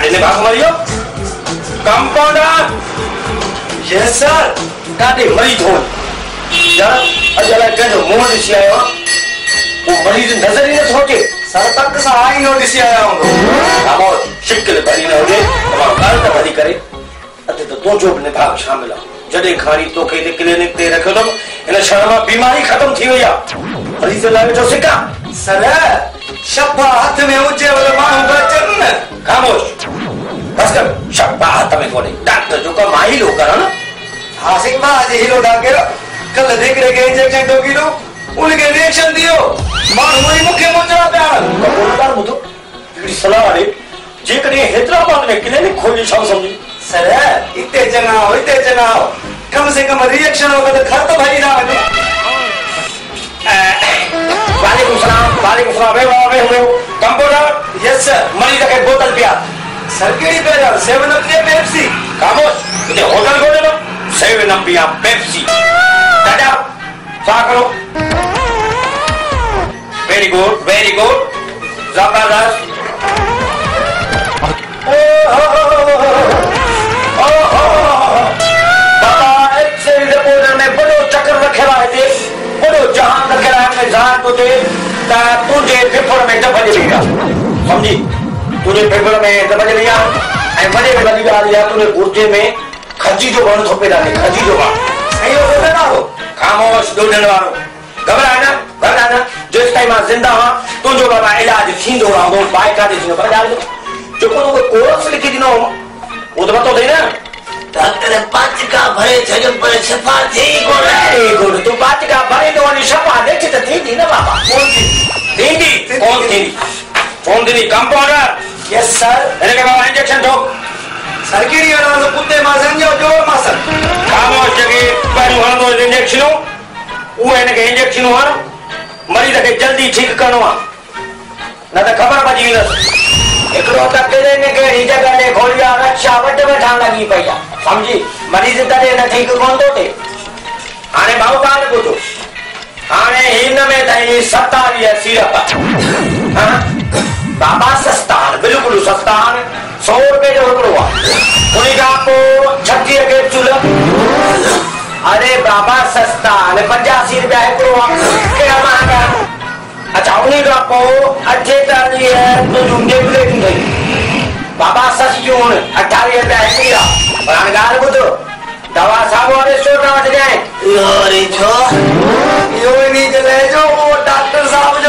गाड़ी ने भाग मरियो कंपाउंडर यस सर गाड़ी मरी थो यार अजला के जो मुंह दिसी आयो वो मरीज नजर ही न छोटे सर तक सा आई नो दिसी आया हूं हम शिकल भरी न होगे तमाम कार त भरी करे अते तो जो ने भाग शामिल हो जडे खारी तो के क्लिनिक ते रखो तो इन शर्मा बीमारी खत्म थी वया मरीज लावे जो सिका सर शब्बा हाथ में ऊंचे वाला मां बचन न खामोश बस कर शब्बा हाथ में कोने डॉक्टर जो का माही लो करो ना हासिक मां आज हीरो डाके कल देख रे के इंजेक्शन दो किलो उनके रिएक्शन दियो मां मुई मुखे मुजरा पे आ बोलदार मुतो इडी सलाह रे जे कने हैदराबाद में क्लिनिक खोली छौ समझी सर इते जना हो कम से कम रिएक्शन होगा तो घर तो भाई ना बने वालेकुम सलाम वे कंपाउंडर यस सर मरीज के बोतल पिया सर केड़ी पे 7 अप पिया पेप्सी खामोश तुझे होटल को दे 7 अप पिया पेप्सी दादा सा करो वेरी गुड जबरदस्त बाबा एक्सरे रिपोर्ट में बड़ो चक्कर रखे रहा थे बड़ो जहां रखे रहा है जहां तो थे ता तुझे पेपर में दबा देगा समझी तुझे पेपर में दबा देगा ए मजे में बनी आ गया तूने गुर्दे में खजी जो बन थोपे डाले खजी जो बा सही हो ना हो खामोश दोनन वालो घबराना जो इस टाइम जिंदा हां तुझो बाबा इलाज थींदो रहो बाय का दे बता दो जो को कोर्स लिखी दिनो वो तो बता दे ना डॉक्टर 5 का भरे जगम पर छपा थी गोरे तू 5 का भरे तो वाली छपा देख तो थी ना बाबा कौन थी कंपाउंडर यस सर अरे के बाबा इंजेक्शन दो सर की री वाला कुत्ते मा संजो जो मासर खामोश जगह पर हणो इंजेक्शन वो है के इंजेक्शन हण मरीज के जल्दी ठीक करनो ना तो खबर पजी न एकरो तक ने के ही जगह ने खोलिया रक्षा वट में ठाण लगी पया समझी मरीज तले न ठीक कोन तो थे आने बाबू काल पूछो आने हिन में दही 27 सिरप हां बाबा सस्तान बिल्कुल सस्तान 100 रुपए जो हुआ उन्हीं का आपको 36 के चूल्हा अरे बाबा सस्तान 85 रुपया है क्या महंगा अच्छा उन्हीं का आपको 48 है तो जुंगे प्लेट नहीं बाबा सस्यून 28 रुपया है मेरा प्राणगार बुद्धो दवा साबो वाले स्टोर ना जाए यो रे छो यो नहीं चले जो वो डॉक्टर साहब